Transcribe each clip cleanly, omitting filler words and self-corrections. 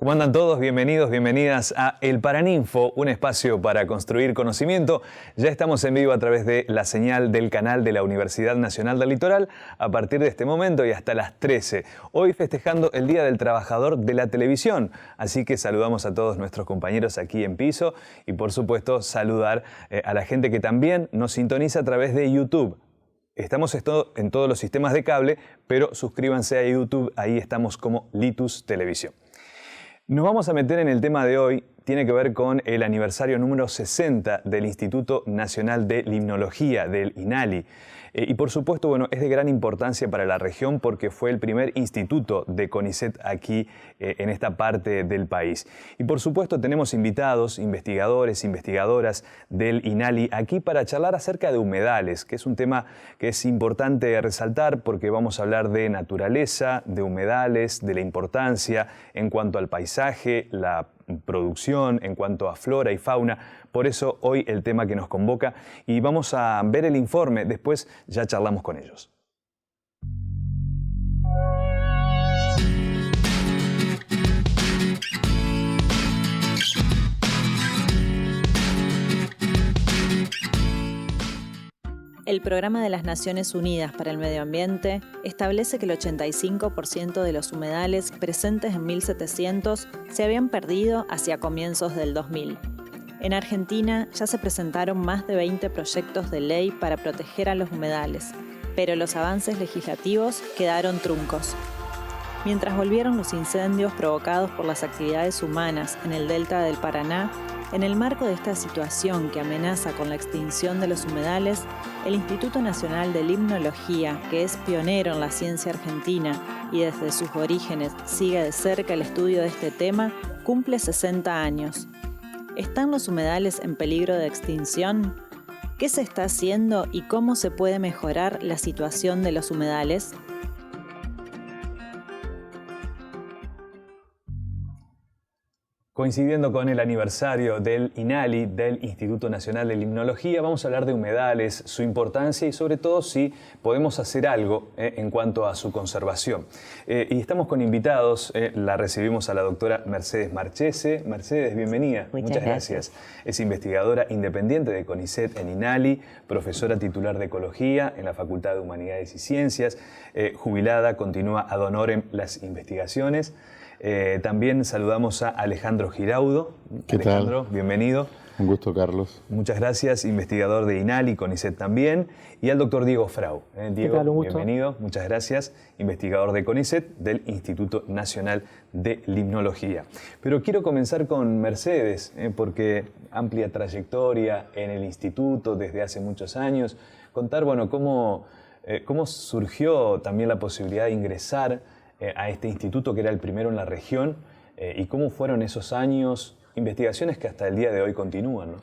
¿Cómo andan todos? Bienvenidos, bienvenidas a El Paraninfo, un espacio para construir conocimiento. Ya estamos en vivo a través de la señal del canal de la Universidad Nacional del Litoral a partir de este momento y hasta las 13. Hoy festejando el Día del Trabajador de la Televisión. Así que saludamos a todos nuestros compañeros aquí en piso y por supuesto saludar a la gente que también nos sintoniza a través de YouTube. Estamos en todos los sistemas de cable, pero suscríbanse a YouTube, ahí estamos como Litus Televisión. Nos vamos a meter en el tema de hoy, tiene que ver con el aniversario número 60 del Instituto Nacional de Limnología, del INALI. Y por supuesto, bueno, es de gran importancia para la región porque fue el primer instituto de CONICET aquí en esta parte del país. Y por supuesto tenemos invitados, investigadores, investigadoras del INALI aquí para charlar acerca de humedales, que es un tema que es importante resaltar porque vamos a hablar de naturaleza, de humedales, de la importancia en cuanto al paisaje, la producción, en cuanto a flora y fauna. Por eso hoy el tema que nos convoca y vamos a ver el informe, después ya charlamos con ellos. El Programa de las Naciones Unidas para el Medio Ambiente establece que el 85% de los humedales presentes en 1700 se habían perdido hacia comienzos del 2000. En Argentina ya se presentaron más de 20 proyectos de ley para proteger a los humedales, pero los avances legislativos quedaron truncos. Mientras volvieron los incendios provocados por las actividades humanas en el delta del Paraná, en el marco de esta situación que amenaza con la extinción de los humedales, el Instituto Nacional de Limnología, que es pionero en la ciencia argentina y desde sus orígenes sigue de cerca el estudio de este tema, cumple 60 años. ¿Están los humedales en peligro de extinción? ¿Qué se está haciendo y cómo se puede mejorar la situación de los humedales? Coincidiendo con el aniversario del INALI, del Instituto Nacional de Limnología, vamos a hablar de humedales, su importancia y sobre todo si podemos hacer algo en cuanto a su conservación. Y estamos con invitados, la recibimos a la doctora Mercedes Marchese. Mercedes, bienvenida. Muchas gracias. Es investigadora independiente de CONICET en INALI, profesora titular de Ecología en la Facultad de Humanidades y Ciencias, jubilada, continúa ad honorem las investigaciones. También saludamos a Alejandro Giraudo. ¿Qué Alejandro, tal? Bienvenido. Un gusto, Carlos. Muchas gracias, investigador de INALI, CONICET también. Y al doctor Diego Frau. Diego, ¿Qué tal? Un gusto. Bienvenido. Muchas gracias, investigador de CONICET del Instituto Nacional de Limnología. Pero quiero comenzar con Mercedes, porque amplia trayectoria en el instituto desde hace muchos años. Contar, bueno, cómo surgió también la posibilidad de ingresar a este instituto que era el primero en la región y cómo fueron esos años, investigaciones que hasta el día de hoy continúan, ¿no?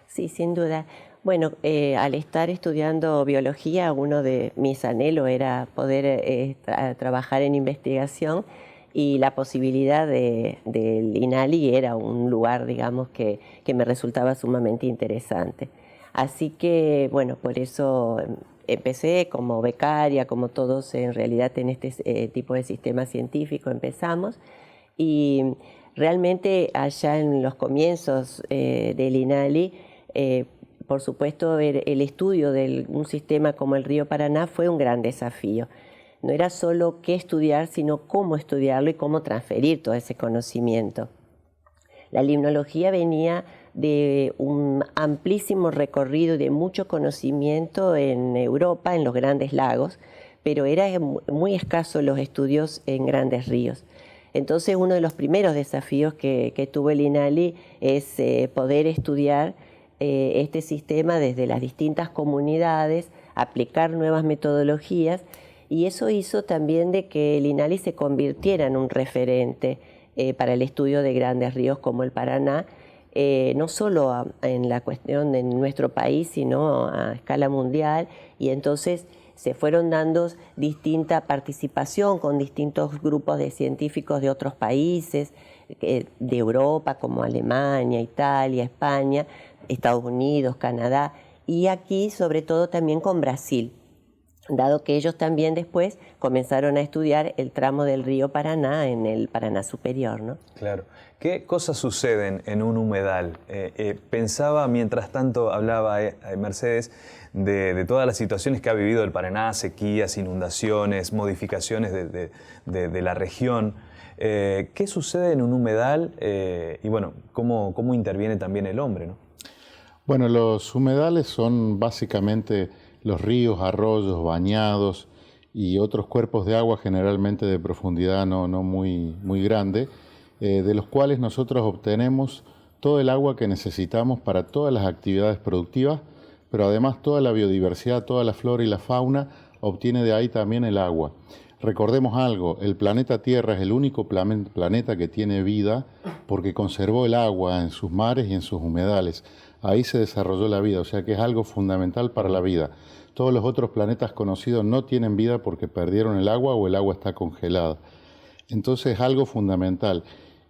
Sí, sin duda. Bueno, al estar estudiando biología, uno de mis anhelos era poder trabajar en investigación y la posibilidad del INALI era un lugar, digamos, que me resultaba sumamente interesante. Así que, bueno, por eso empecé como becaria, como todos en realidad en este tipo de sistema científico empezamos. Y realmente allá en los comienzos del INALI, por supuesto el estudio de un sistema como el río Paraná fue un gran desafío. No era solo qué estudiar, sino cómo estudiarlo y cómo transferir todo ese conocimiento. La limnología venía de un amplísimo recorrido y de mucho conocimiento en Europa, en los grandes lagos, pero era muy escaso los estudios en grandes ríos. Entonces uno de los primeros desafíos que tuvo el INALI es poder estudiar este sistema desde las distintas comunidades, aplicar nuevas metodologías, y eso hizo también de que el INALI se convirtiera en un referente para el estudio de grandes ríos como el Paraná, no solo en la cuestión de nuestro país, sino a escala mundial, y entonces se fueron dando distinta participación con distintos grupos de científicos de otros países, de Europa como Alemania, Italia, España, Estados Unidos, Canadá, y aquí sobre todo también con Brasil. dado que ellos también después comenzaron a estudiar el tramo del río Paraná en el Paraná Superior, ¿no? Claro. ¿Qué cosas suceden en un humedal? Pensaba, mientras tanto hablaba Mercedes, de todas las situaciones que ha vivido el Paraná, sequías, inundaciones, modificaciones de la región. ¿Qué sucede en un humedal? Y bueno, ¿cómo interviene también el hombre, ¿no? Bueno, los humedales son básicamente los ríos, arroyos, bañados y otros cuerpos de agua generalmente de profundidad no muy grande, de los cuales nosotros obtenemos todo el agua que necesitamos para todas las actividades productivas, pero además toda la biodiversidad, toda la flora y la fauna obtiene de ahí también el agua. Recordemos algo, el planeta Tierra es el único planeta que tiene vida porque conservó el agua en sus mares y en sus humedales. Ahí se desarrolló la vida, o sea que es algo fundamental para la vida. Todos los otros planetas conocidos no tienen vida porque perdieron el agua o el agua está congelada. Entonces es algo fundamental.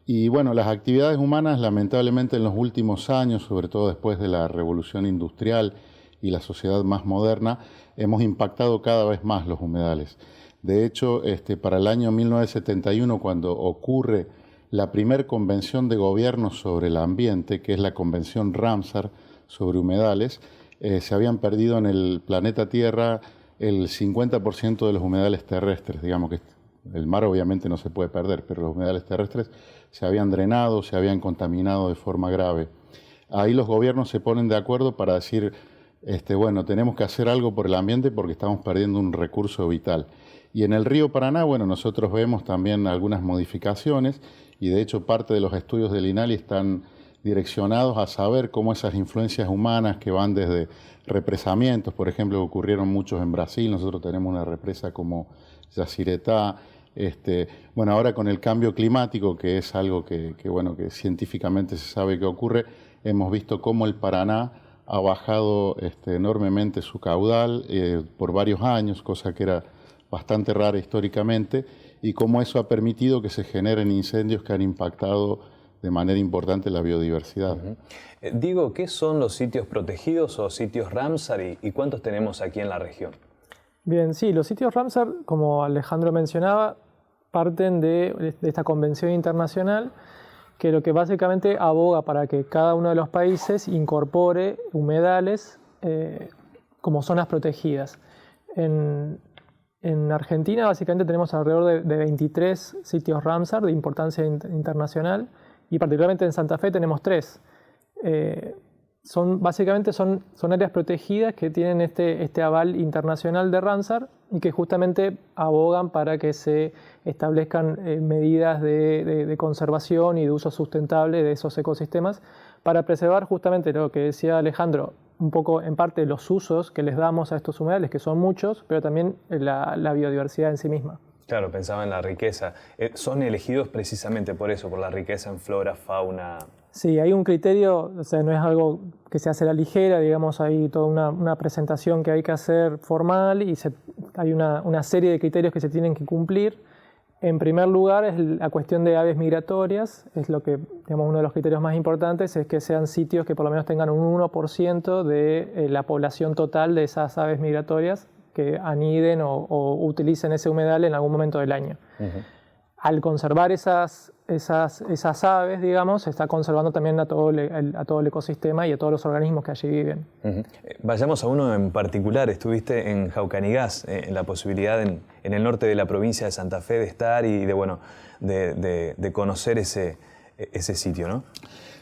Y bueno, las actividades humanas lamentablemente en los últimos años, sobre todo después de la revolución industrial y la sociedad más moderna, hemos impactado cada vez más los humedales. De hecho, para el año 1971, cuando ocurre la primera convención de gobierno sobre el ambiente, que es la Convención Ramsar sobre humedales, se habían perdido en el planeta Tierra el 50% de los humedales terrestres. Digamos que el mar obviamente no se puede perder, pero los humedales terrestres se habían drenado, se habían contaminado de forma grave. Ahí los gobiernos se ponen de acuerdo para decir, bueno, tenemos que hacer algo por el ambiente porque estamos perdiendo un recurso vital. Y en el río Paraná, bueno, nosotros vemos también algunas modificaciones y de hecho parte de los estudios del INALI están direccionados a saber cómo esas influencias humanas que van desde represamientos, por ejemplo, ocurrieron muchos en Brasil, nosotros tenemos una represa como Yacyretá, bueno, ahora con el cambio climático, que es algo que científicamente se sabe que ocurre, hemos visto cómo el Paraná ha bajado enormemente su caudal por varios años, cosa que era bastante rara históricamente, y cómo eso ha permitido que se generen incendios que han impactado de manera importante la biodiversidad. Diego, ¿qué son los sitios protegidos o sitios Ramsar y cuántos tenemos aquí en la región? Bien, sí, los sitios Ramsar, como Alejandro mencionaba, parten de esta convención internacional que lo que básicamente aboga para que cada uno de los países incorpore humedales como zonas protegidas. En Argentina básicamente tenemos alrededor de 23 sitios Ramsar de importancia internacional y particularmente en Santa Fe tenemos 3. Básicamente son áreas protegidas que tienen este aval internacional de Ramsar y que justamente abogan para que se establezcan medidas de conservación y de uso sustentable de esos ecosistemas para preservar justamente lo que decía Alejandro, un poco en parte los usos que les damos a estos humedales, que son muchos, pero también la biodiversidad en sí misma. Claro, pensaba en la riqueza. ¿Son elegidos precisamente por eso, por la riqueza en flora, fauna? Sí, hay un criterio, o sea, no es algo que se hace a la ligera, digamos, hay toda una presentación que hay que hacer formal y hay una serie de criterios que se tienen que cumplir. En primer lugar es la cuestión de aves migratorias, es lo que, digamos, uno de los criterios más importantes es que sean sitios que por lo menos tengan un 1% de la población total de esas aves migratorias que aniden o utilicen ese humedal en algún momento del año. Al conservar esas aves, digamos, se está conservando también a todo el ecosistema y a todos los organismos que allí viven. Vayamos a uno en particular. Estuviste en Jaucanigás, en la posibilidad en el norte de la provincia de Santa Fe de estar y de conocer ese sitio, ¿no?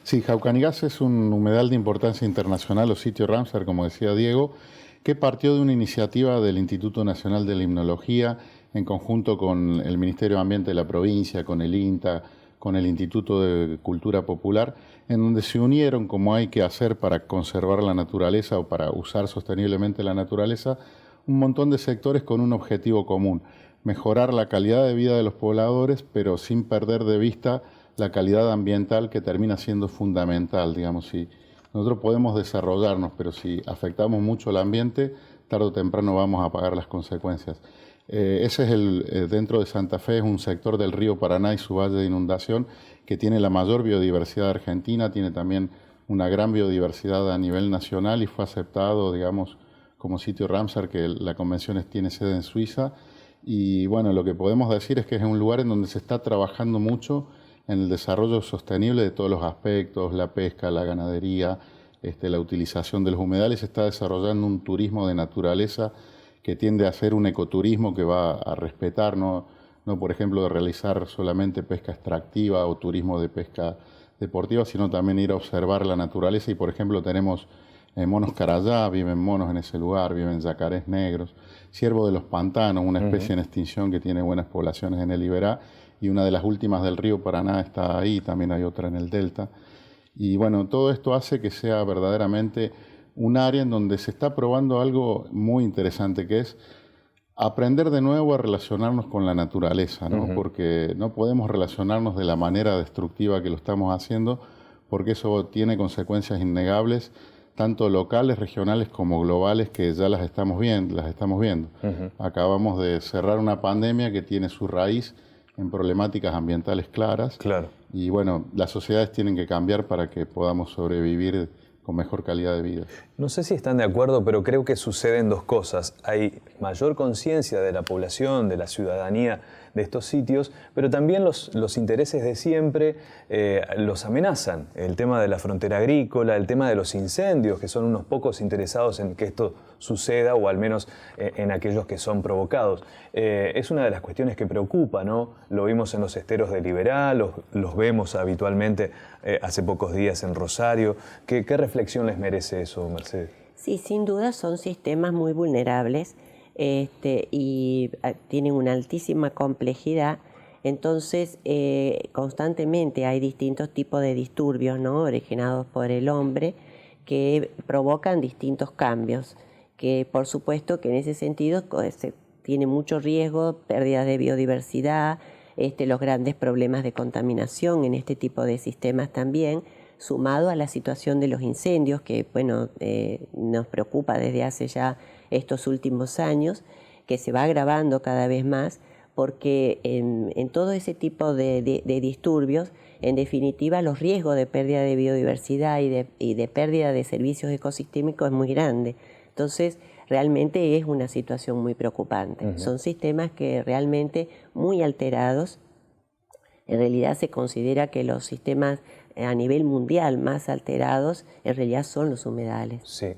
Sí, Jaucanigás es un humedal de importancia internacional, o sitio Ramsar, como decía Diego, que partió de una iniciativa del Instituto Nacional de la Limnología en conjunto con el Ministerio de Ambiente de la provincia, con el INTA, con el Instituto de Cultura Popular, en donde se unieron, como hay que hacer para conservar la naturaleza o para usar sosteniblemente la naturaleza, un montón de sectores con un objetivo común: mejorar la calidad de vida de los pobladores, pero sin perder de vista la calidad ambiental, que termina siendo fundamental. Digamos, si nosotros podemos desarrollarnos, pero si afectamos mucho al ambiente, tarde o temprano vamos a pagar las consecuencias. Ese es dentro de Santa Fe, es un sector del río Paraná y su valle de inundación que tiene la mayor biodiversidad de Argentina, tiene también una gran biodiversidad a nivel nacional y fue aceptado, digamos, como sitio Ramsar, que la convención tiene sede en Suiza. Y bueno, lo que podemos decir es que es un lugar en donde se está trabajando mucho en el desarrollo sostenible de todos los aspectos, la pesca, la ganadería, la utilización de los humedales. Se está desarrollando un turismo de naturaleza que tiende a ser un ecoturismo que va a respetar, no por ejemplo, de realizar solamente pesca extractiva o turismo de pesca deportiva, sino también ir a observar la naturaleza. Y por ejemplo tenemos monos carayá, viven monos en ese lugar, viven yacarés negros, ciervo de los pantanos, una especie en extinción que tiene buenas poblaciones en el Iberá, y una de las últimas del río Paraná está ahí, también hay otra en el delta. Y bueno, todo esto hace que sea verdaderamente un área en donde se está probando algo muy interesante, que es aprender de nuevo a relacionarnos con la naturaleza, ¿no? Porque no podemos relacionarnos de la manera destructiva que lo estamos haciendo, porque eso tiene consecuencias innegables, tanto locales, regionales como globales, que ya las estamos viendo. Acabamos de cerrar una pandemia que tiene su raíz en problemáticas ambientales claras. Claro. Y bueno, las sociedades tienen que cambiar para que podamos sobrevivir con mejor calidad de vida. No sé si están de acuerdo, pero creo que suceden dos cosas. Hay mayor conciencia de la población, de la ciudadanía de estos sitios, pero también los intereses de siempre los amenazan. El tema de la frontera agrícola, el tema de los incendios, que son unos pocos interesados en que esto suceda, o al menos en aquellos que son provocados. Es una de las cuestiones que preocupa, ¿no? Lo vimos en los esteros del Iberá, los vemos habitualmente hace pocos días en Rosario. ¿Qué reflexión les merece eso, Mercedes? Sí, sin duda son sistemas muy vulnerables y tienen una altísima complejidad. Entonces, constantemente hay distintos tipos de disturbios, ¿no?, originados por el hombre, que provocan distintos cambios, que por supuesto que en ese sentido se tiene mucho riesgo, pérdida de biodiversidad, los grandes problemas de contaminación en este tipo de sistemas también, sumado a la situación de los incendios, que bueno, nos preocupa desde hace ya estos últimos años, que se va agravando cada vez más, porque en todo ese tipo de disturbios, en definitiva, los riesgos de pérdida de biodiversidad y de pérdida de servicios ecosistémicos es muy grande. Entonces, realmente es una situación muy preocupante. Son sistemas que realmente muy alterados. En realidad se considera que los sistemas a nivel mundial más alterados en realidad son los humedales. Sí.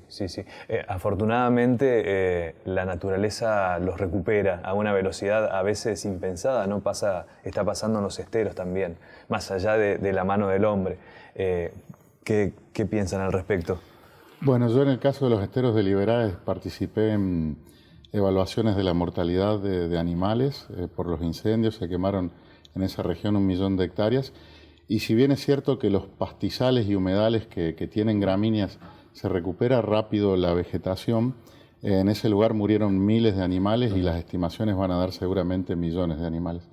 Afortunadamente la naturaleza los recupera a una velocidad a veces impensada, ¿no? Está pasando en los esteros también, más allá de la mano del hombre. ¿Qué piensan al respecto? Bueno, yo en el caso de los esteros del Iberá participé en evaluaciones de la mortalidad de animales por los incendios. Se quemaron en esa región 1 millón de hectáreas. Y si bien es cierto que los pastizales y humedales que tienen gramíneas se recupera rápido la vegetación, en ese lugar murieron miles de animales y las estimaciones van a dar seguramente millones de animales.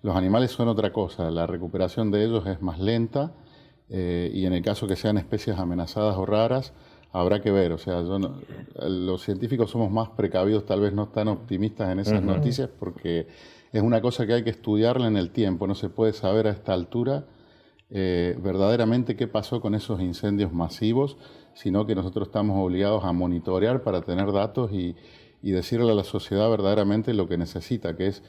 Los animales son otra cosa, la recuperación de ellos es más lenta y en el caso que sean especies amenazadas o raras, habrá que ver. O sea, los científicos somos más precavidos, tal vez no tan optimistas en esas noticias, porque es una cosa que hay que estudiarla en el tiempo. No se puede saber a esta altura verdaderamente qué pasó con esos incendios masivos, sino que nosotros estamos obligados a monitorear para tener datos y decirle a la sociedad verdaderamente lo que necesita, que es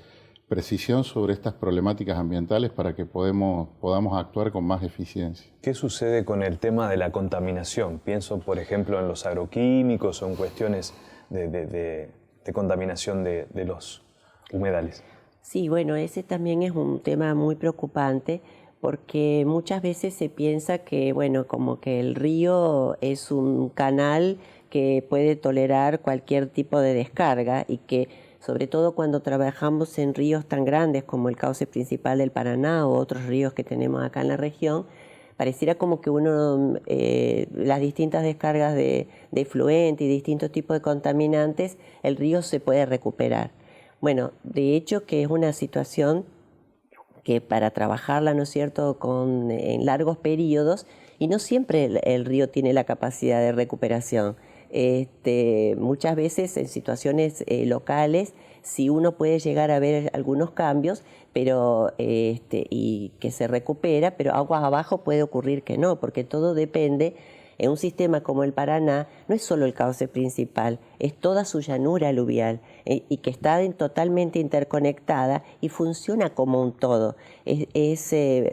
precisión sobre estas problemáticas ambientales para que podamos actuar con más eficiencia. ¿Qué sucede con el tema de la contaminación? Pienso, por ejemplo, en los agroquímicos o en cuestiones de contaminación de los humedales. Sí, bueno, ese también es un tema muy preocupante, porque muchas veces se piensa que, bueno, como que el río es un canal que puede tolerar cualquier tipo de descarga y que, sobre todo cuando trabajamos en ríos tan grandes como el cauce principal del Paraná o otros ríos que tenemos acá en la región, pareciera como que las distintas descargas de efluentes y distintos tipos de contaminantes, el río se puede recuperar. Bueno, de hecho que es una situación que para trabajarla, ¿no es cierto?, en largos periodos, y no siempre el río tiene la capacidad de recuperación. Muchas veces en situaciones locales sí uno puede llegar a ver algunos cambios, pero y que se recupera, pero aguas abajo puede ocurrir que no, porque todo depende En un sistema como el Paraná no es solo el cauce principal, es toda su llanura aluvial y que está totalmente interconectada y funciona como un todo.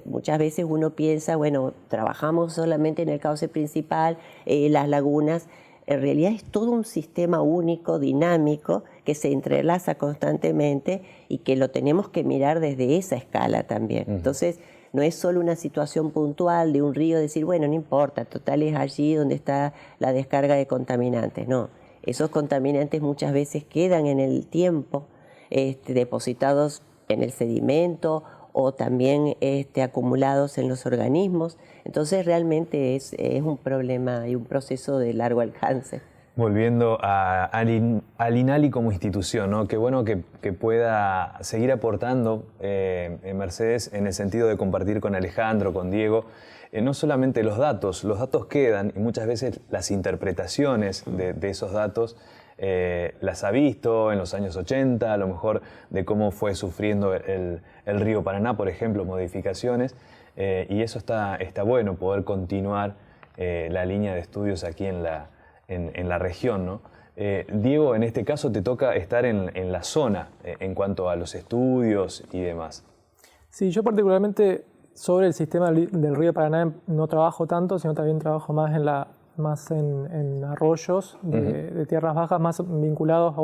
Muchas veces uno piensa, bueno, trabajamos solamente en el cauce principal, las lagunas. En realidad es todo un sistema único, dinámico, que se entrelaza constantemente y que lo tenemos que mirar desde esa escala también. Entonces, no es solo una situación puntual de un río, decir, bueno, no importa, total es allí donde está la descarga de contaminantes. No, esos contaminantes muchas veces quedan en el tiempo, depositados en el sedimento o también acumulados en los organismos. Entonces realmente es un problema y un proceso de largo alcance. Volviendo al INALI como institución, ¿no? Qué bueno que pueda seguir aportando Mercedes en el sentido de compartir con Alejandro, con Diego, no solamente los datos quedan y muchas veces las interpretaciones de esos datos las ha visto en los años 80, a lo mejor de cómo fue sufriendo el río Paraná, por ejemplo, modificaciones, y eso está bueno, poder continuar la línea de estudios aquí en la región, ¿no? Diego, en este caso te toca estar en la zona en cuanto a los estudios y demás. Sí, yo particularmente sobre el sistema del río Paraná no trabajo tanto, sino también trabajo más en arroyos de tierras bajas, más vinculados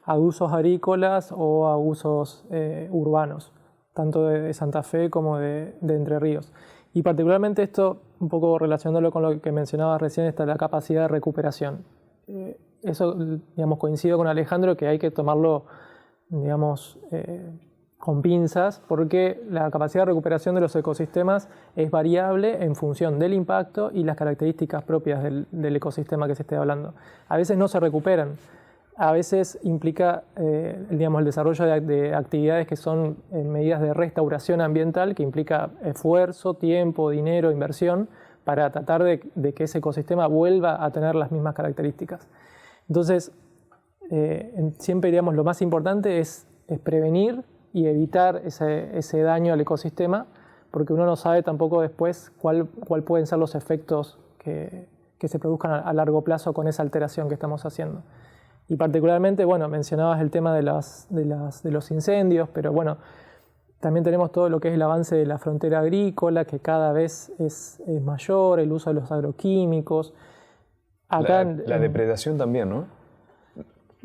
a usos agrícolas o a usos urbanos, tanto de Santa Fe como de Entre Ríos. Y particularmente esto, un poco relacionándolo con lo que mencionabas recién, está la capacidad de recuperación. Eso, digamos, coincido con Alejandro, que hay que tomarlo, digamos, con pinzas, porque la capacidad de recuperación de los ecosistemas es variable en función del impacto y las características propias del ecosistema que se esté hablando. A veces no se recuperan, a veces implica digamos, el desarrollo de actividades que son medidas de restauración ambiental, que implica esfuerzo, tiempo, dinero, inversión, para tratar de que ese ecosistema vuelva a tener las mismas características. Entonces, siempre digamos, lo más importante es prevenir y evitar ese daño al ecosistema, porque uno no sabe tampoco después cuál pueden ser los efectos que se produzcan a largo plazo con esa alteración que estamos haciendo. Y particularmente, bueno, mencionabas el tema de los incendios, pero bueno, también tenemos todo lo que es el avance de la frontera agrícola, que cada vez es mayor, el uso de los agroquímicos. Acá, la depredación también, ¿no?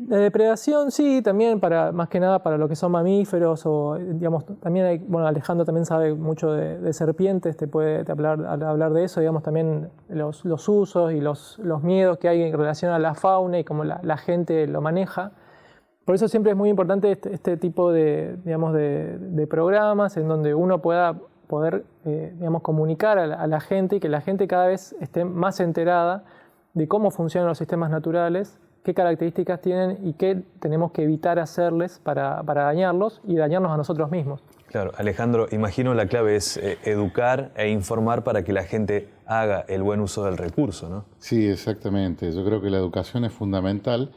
La depredación, sí, también más que nada para lo que son mamíferos, o digamos, también hay, bueno, Alejandro también sabe mucho de serpientes, te puede hablar de eso, digamos, también los usos y los miedos que hay en relación a la fauna y cómo la gente lo maneja. Por eso siempre es muy importante este tipo digamos, de programas en donde uno pueda poder digamos, comunicar a la gente y que la gente cada vez esté más enterada de cómo funcionan los sistemas naturales, qué características tienen y qué tenemos que evitar hacerles para dañarlos y dañarnos a nosotros mismos. Claro, Alejandro, imagino la clave es educar e informar para que la gente haga el buen uso del recurso, ¿no? Sí, exactamente. Yo creo que la educación es fundamental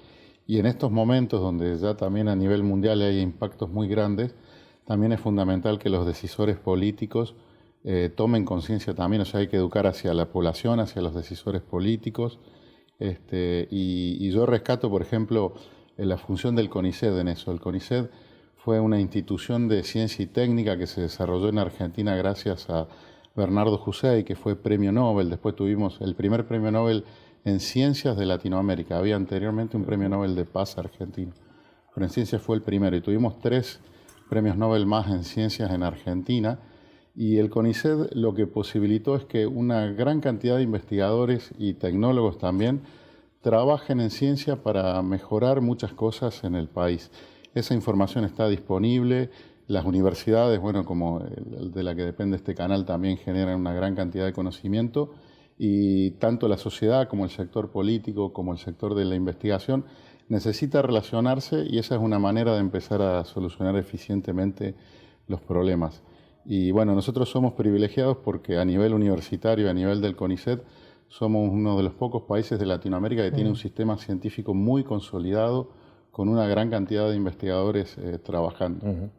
y en estos momentos donde ya también a nivel mundial hay impactos muy grandes, también es fundamental que los decisores políticos tomen conciencia también, o sea, hay que educar hacia la población, hacia los decisores políticos. Y yo rescato, por ejemplo, la función del CONICET en eso. El CONICET fue una institución de ciencia y técnica que se desarrolló en Argentina gracias a Bernardo Hussein, que fue premio Nobel. Después tuvimos el primer premio Nobel en ciencias de Latinoamérica. Había anteriormente un premio Nobel de paz argentino, pero en ciencias fue el primero. Y tuvimos 3 premios Nobel más en ciencias en Argentina. Y el CONICET lo que posibilitó es que una gran cantidad de investigadores y tecnólogos también trabajen en ciencia para mejorar muchas cosas en el país. Esa información está disponible, las universidades, bueno, como de la que depende este canal, también generan una gran cantidad de conocimiento y tanto la sociedad como el sector político, como el sector de la investigación, necesita relacionarse y esa es una manera de empezar a solucionar eficientemente los problemas. Y bueno, nosotros somos privilegiados porque a nivel universitario, a nivel del CONICET, somos uno de los pocos países de Latinoamérica que tiene un sistema científico muy consolidado, con una gran cantidad de investigadores trabajando.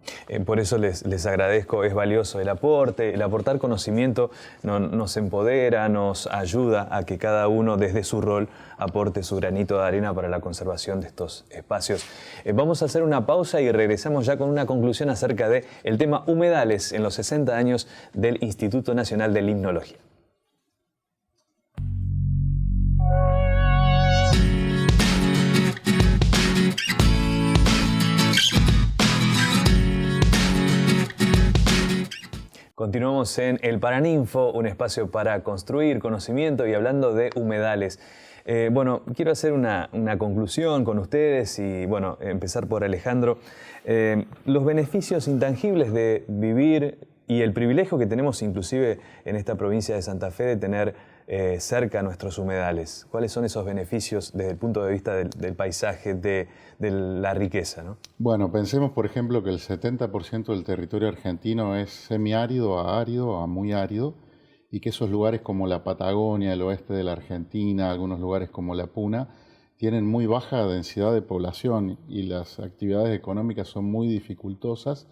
Por eso les agradezco, es valioso el aporte, el aportar conocimiento nos empodera, nos ayuda a que cada uno desde su rol aporte su granito de arena para la conservación de estos espacios. Vamos a hacer una pausa y regresamos ya con una conclusión acerca del tema humedales en los 60 años del Instituto Nacional de Limnología. Continuamos en El Paraninfo, un espacio para construir conocimiento y hablando de humedales. Bueno, quiero hacer una conclusión con ustedes y bueno, empezar por Alejandro. Los beneficios intangibles de vivir y el privilegio que tenemos inclusive en esta provincia de Santa Fe de tener cerca nuestros humedales. ¿Cuáles son esos beneficios desde el punto de vista del paisaje, de la riqueza, ¿no? Bueno, pensemos por ejemplo que el 70% del territorio argentino es semiárido a árido, a muy árido, y que esos lugares como la Patagonia, el oeste de la Argentina, algunos lugares como la Puna, tienen muy baja densidad de población y las actividades económicas son muy dificultosas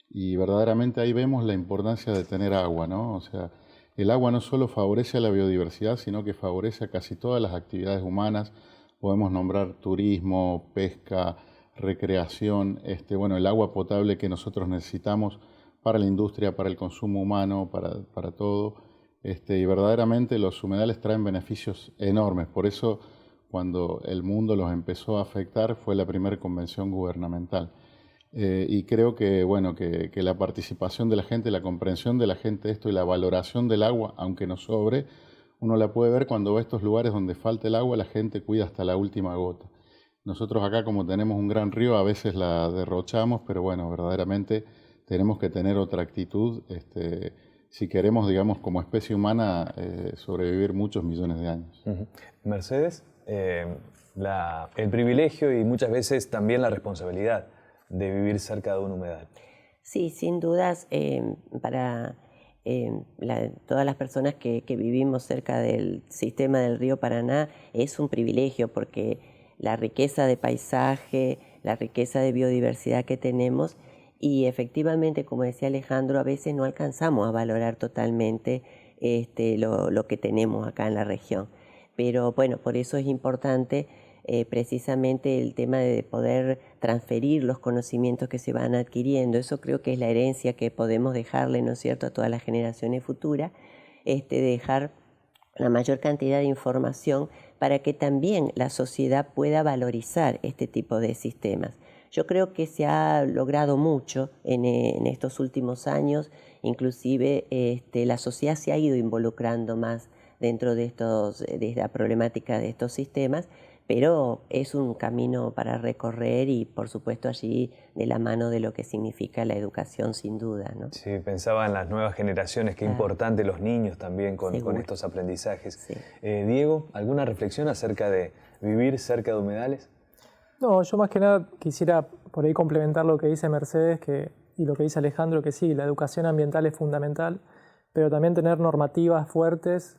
y verdaderamente ahí vemos la importancia de tener agua, ¿no? O sea, el agua no solo favorece a la biodiversidad, sino que favorece a casi todas las actividades humanas. Podemos nombrar turismo, pesca, recreación, bueno, el agua potable que nosotros necesitamos para la industria, para el consumo humano, para todo. Y verdaderamente los humedales traen beneficios enormes. Por eso, cuando el mundo los empezó a afectar, fue la primera convención gubernamental. Y creo que, bueno, que la participación de la gente, la comprensión de la gente de esto y la valoración del agua, aunque no sobre, uno la puede ver cuando va a estos lugares donde falta el agua, la gente cuida hasta la última gota. Nosotros acá, como tenemos un gran río, a veces la derrochamos, pero bueno, verdaderamente tenemos que tener otra actitud si queremos, digamos, como especie humana, sobrevivir muchos millones de años. Mercedes, el privilegio y muchas veces también la responsabilidad de vivir cerca de un humedal. Sí, sin dudas, para todas las personas que vivimos cerca del sistema del río Paraná es un privilegio porque la riqueza de paisaje, la riqueza de biodiversidad que tenemos y efectivamente, como decía Alejandro, a veces no alcanzamos a valorar totalmente lo que tenemos acá en la región. Pero bueno, por eso es importante precisamente el tema de poder transferir los conocimientos que se van adquiriendo. Eso creo que es la herencia que podemos dejarle, ¿no es cierto?, a todas las generaciones futuras, dejar la mayor cantidad de información para que también la sociedad pueda valorizar este tipo de sistemas. Yo creo que se ha logrado mucho en estos últimos años, inclusive la sociedad se ha ido involucrando más dentro de la problemática de estos sistemas, pero es un camino para recorrer y por supuesto allí de la mano de lo que significa la educación sin duda, ¿no? Sí, pensaba en las nuevas generaciones, qué importante los niños también con estos aprendizajes. Sí. Diego, ¿alguna reflexión acerca de vivir cerca de humedales? No, yo más que nada quisiera por ahí complementar lo que dice Mercedes y lo que dice Alejandro, que sí, la educación ambiental es fundamental, pero también tener normativas fuertes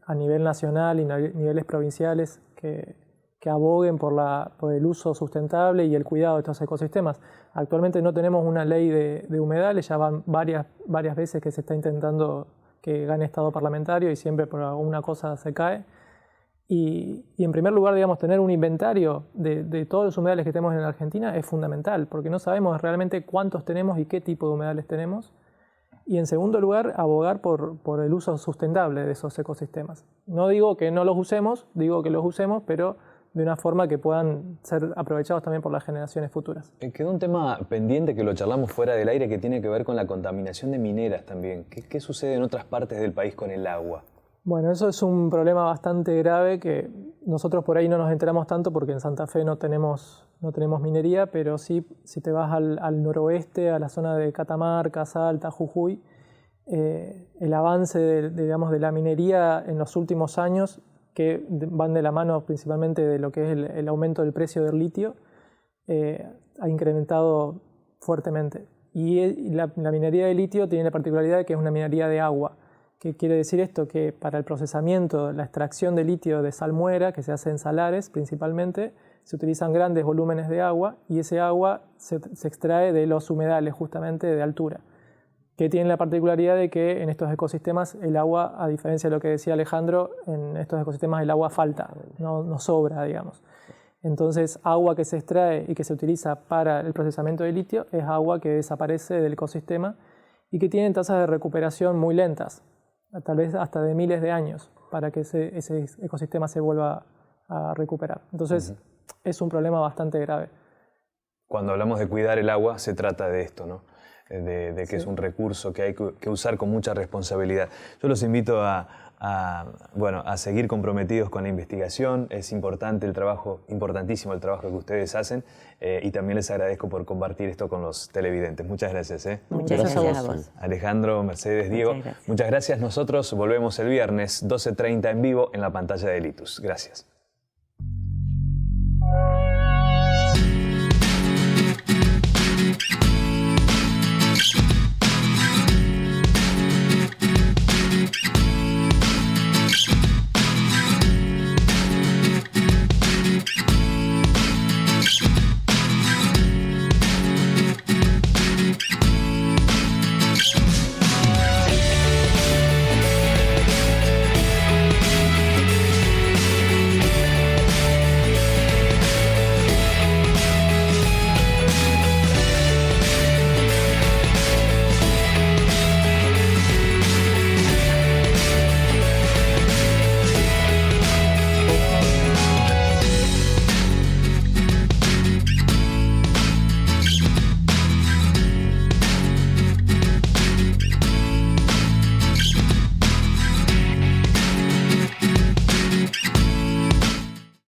a nivel nacional y niveles provinciales que aboguen por el uso sustentable y el cuidado de estos ecosistemas. Actualmente no tenemos una ley de humedales, ya van varias veces que se está intentando que gane estado parlamentario y siempre por alguna cosa se cae. Y en primer lugar, digamos, tener un inventario de todos los humedales que tenemos en la Argentina es fundamental, porque no sabemos realmente cuántos tenemos y qué tipo de humedales tenemos. Y en segundo lugar, abogar por el uso sustentable de esos ecosistemas. No digo que no los usemos, digo que los usemos, pero de una forma que puedan ser aprovechados también por las generaciones futuras. Quedó un tema pendiente que lo charlamos fuera del aire que tiene que ver con la contaminación de mineras también. ¿Qué sucede en otras partes del país con el agua? Bueno, eso es un problema bastante grave que nosotros por ahí no nos enteramos tanto porque en Santa Fe no tenemos minería, pero sí, si te vas al noroeste, a la zona de Catamarca, Salta, Jujuy, el avance de la minería en los últimos años, que van de la mano principalmente de lo que es el aumento del precio del litio, ha incrementado fuertemente. Y la minería de litio tiene la particularidad de que es una minería de agua. ¿Qué quiere decir esto? Que para el procesamiento, la extracción de litio de salmuera, que se hace en salares principalmente, se utilizan grandes volúmenes de agua y ese agua se extrae de los humedales justamente de altura, que tienen la particularidad de que en estos ecosistemas el agua, a diferencia de lo que decía Alejandro, en estos ecosistemas el agua falta, no sobra, digamos. Entonces, agua que se extrae y que se utiliza para el procesamiento de litio es agua que desaparece del ecosistema y que tiene tasas de recuperación muy lentas, tal vez hasta de miles de años, para que ese ecosistema se vuelva a recuperar. Entonces, es un problema bastante grave. Cuando hablamos de cuidar el agua, se trata de esto, ¿no? De que es un recurso que hay que usar con mucha responsabilidad. Yo los invito a seguir comprometidos con la investigación. Es importante importantísimo el trabajo que ustedes hacen y también les agradezco por compartir esto con los televidentes. Muchas gracias. Muchas gracias a vos. Alejandro, Mercedes, Diego, muchas gracias. Nosotros volvemos el viernes 12:30 en vivo en la pantalla de Litus. Gracias.